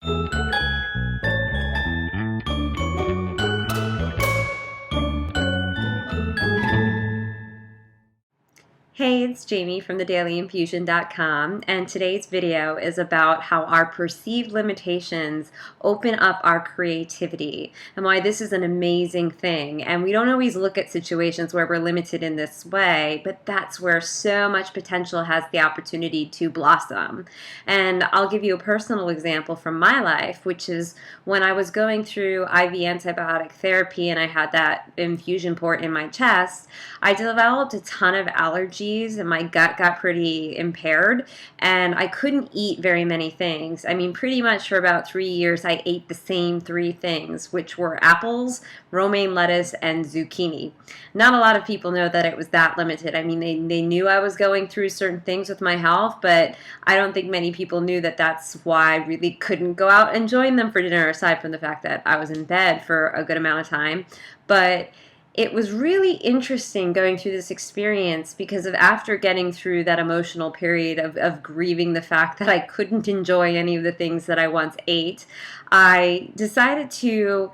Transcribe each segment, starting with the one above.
Hey, it's Jamie from thedailyinfusion.com, and today's video is about how our perceived limitations open up our creativity and why this is an amazing thing. And we don't always look at situations where we're limited in this way, but that's where so much potential has the opportunity to blossom. And I'll give you a personal example from my life, which is when I was going through IV antibiotic therapy and I had that infusion port in my chest, I developed a ton of allergies and my gut got pretty impaired and I couldn't eat very many things. I mean, pretty much for about 3 years I ate the same 3 things, which were apples, romaine lettuce, and zucchini. Not a lot of people know that it was that limited. I mean, they knew I was going through certain things with my health, but I don't think many people knew that that's why I really couldn't go out and join them for dinner, aside from the fact that I was in bed for a good amount of time. But it was really interesting going through this experience because of after getting through that emotional period of grieving the fact that I couldn't enjoy any of the things that I once ate, I decided to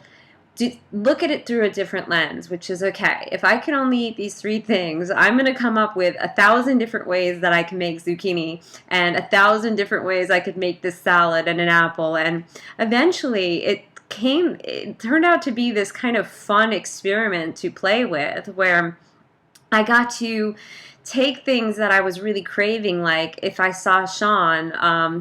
look at it through a different lens, which is, okay, if I can only eat these 3 things, I'm going to come up with 1,000 different ways that I can make zucchini and 1,000 different ways I could make this salad and an apple. And eventually it turned out to be this kind of fun experiment to play with, where I got to take things that I was really craving, like if I saw Sean,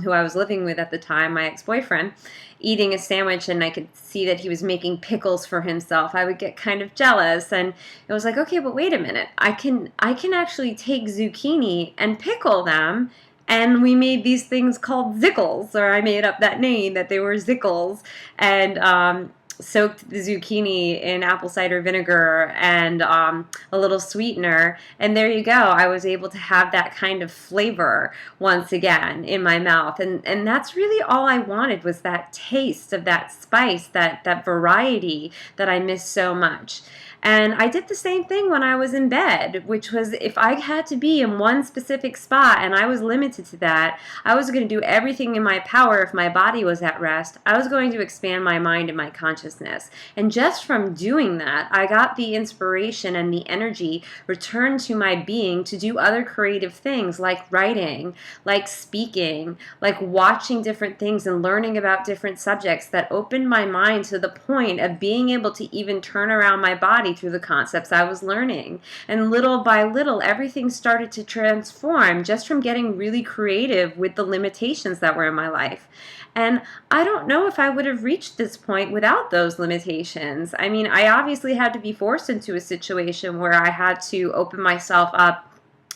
who I was living with at the time, my ex-boyfriend, eating a sandwich and I could see that he was making pickles for himself, I would get kind of jealous. And it was like, okay, but wait a minute, I can actually take zucchini and pickle them. And we made these things called zickles, or I made up that name, that they were zickles, and soaked the zucchini in apple cider vinegar and a little sweetener, and there you go. I was able to have that kind of flavor once again in my mouth, and that's really all I wanted, was that taste of that spice, that variety that I miss so much. And I did the same thing when I was in bed, which was, if I had to be in one specific spot and I was limited to that, I was going to do everything in my power. If my body was at rest, I was going to expand my mind and my consciousness. And just from doing that, I got the inspiration and the energy returned to my being to do other creative things, like writing, like speaking, like watching different things and learning about different subjects, that opened my mind to the point of being able to even turn around my body through the concepts I was learning. And little by little, everything started to transform just from getting really creative with the limitations that were in my life. And I don't know if I would have reached this point without those limitations. I mean, I obviously had to be forced into a situation where I had to open myself up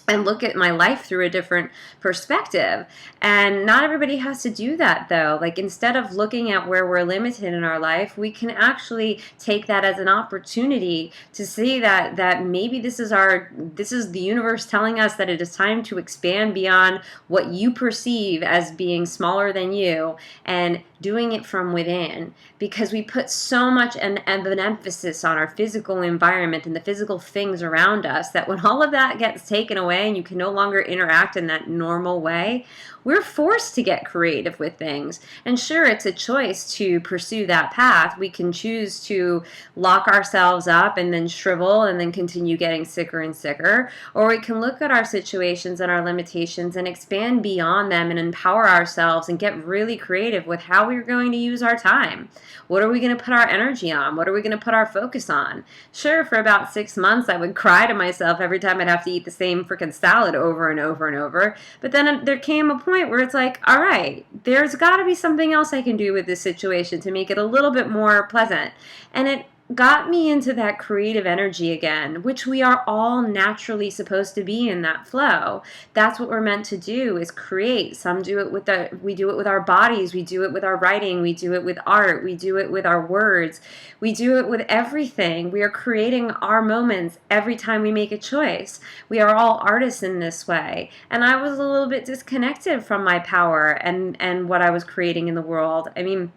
and look at my life through a different perspective. And not everybody has to do that, though. Like, instead of looking at where we're limited in our life, we can actually take that as an opportunity to see that maybe this is the universe telling us that it is time to expand beyond what you perceive as being smaller than you, and doing it from within. Because we put so much of an emphasis on our physical environment and the physical things around us, that when all of that gets taken away and you can no longer interact in that normal way, we're forced to get creative with things. And sure, it's a choice to pursue that path. We can choose to lock ourselves up and then shrivel and then continue getting sicker and sicker. Or we can look at our situations and our limitations and expand beyond them and empower ourselves and get really creative with how we're going to use our time. What are we going to put our energy on? What are we going to put our focus on? Sure, for about 6 months I would cry to myself every time I'd have to eat the same freaking salad over and over and over. But then there came a point where it's like, all right, there's got to be something else I can do with this situation to make it a little bit more pleasant. And it got me into that creative energy again, which we are all naturally supposed to be in that flow. That's what we're meant to do, is create. We do it with our bodies, we do it with our writing, we do it with art, we do it with our words, we do it with everything. We are creating our moments every time we make a choice. We are all artists in this way. And I was a little bit disconnected from my power and what I was creating in the world. I mean,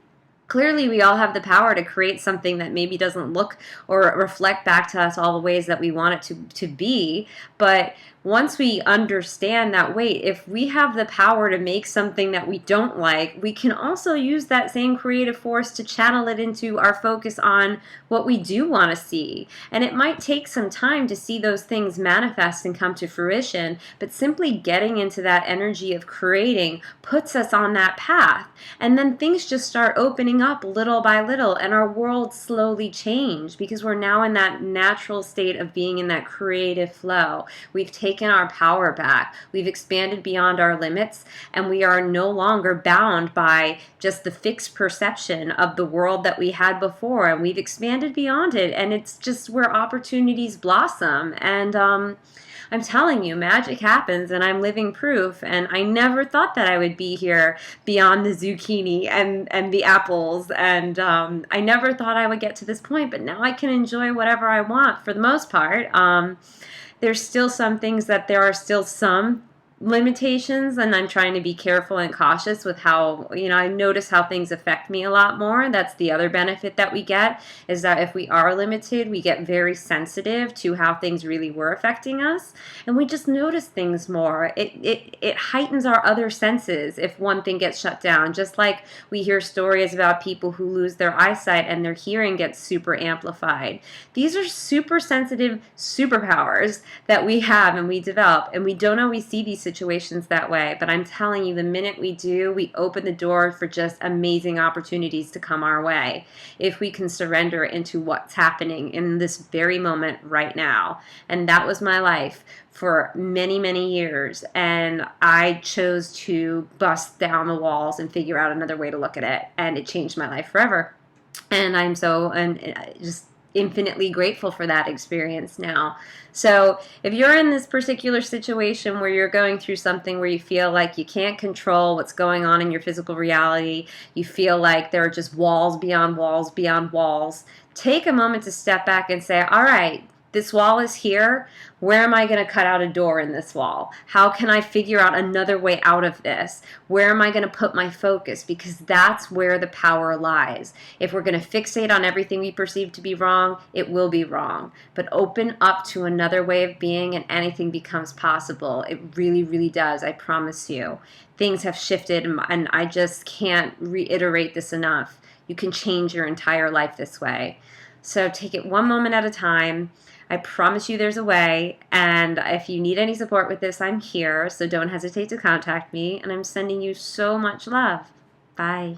clearly we all have the power to create something that maybe doesn't look or reflect back to us all the ways that we want it to be, but once we understand that, wait, if we have the power to make something that we don't like, we can also use that same creative force to channel it into our focus on what we do want to see. And it might take some time to see those things manifest and come to fruition, but simply getting into that energy of creating puts us on that path. And then things just start opening up little by little, and our world slowly change because we're now in that natural state of being in that creative flow. We've taken our power back. We've expanded beyond our limits, and we are no longer bound by just the fixed perception of the world that we had before, and we've expanded beyond it, and it's just where opportunities blossom. And I'm telling you, magic happens, and I'm living proof. And I never thought that I would be here beyond the zucchini and the apples. And I never thought I would get to this point, but now I can enjoy whatever I want for the most part. There's still some things that there are still some limitations, and I'm trying to be careful and cautious with how, I notice how things affect me a lot more. That's the other benefit that we get, is that if we are limited, we get very sensitive to how things really were affecting us, and we just notice things more. It heightens our other senses if one thing gets shut down, just like we hear stories about people who lose their eyesight and their hearing gets super amplified. These are super sensitive superpowers that we have and we develop, and we don't always see these situations that way, but I'm telling you, the minute we do, we open the door for just amazing opportunities to come our way if we can surrender into what's happening in this very moment right now. And that was my life for many, many years, and I chose to bust down the walls and figure out another way to look at it, and it changed my life forever. And I'm just infinitely grateful for that experience now. So if you're in this particular situation where you're going through something where you feel like you can't control what's going on in your physical reality, you feel like there are just walls beyond walls beyond walls, take a moment to step back and say, all right, this wall is here. Where am I going to cut out a door in this wall? How can I figure out another way out of this? Where am I going to put my focus? Because that's where the power lies. If we're going to fixate on everything we perceive to be wrong, it will be wrong. But open up to another way of being and anything becomes possible. It really, really does. I promise you. Things have shifted, and I just can't reiterate this enough. You can change your entire life this way. So take it one moment at a time. I promise you there's a way, and if you need any support with this, I'm here, so don't hesitate to contact me, and I'm sending you so much love. Bye.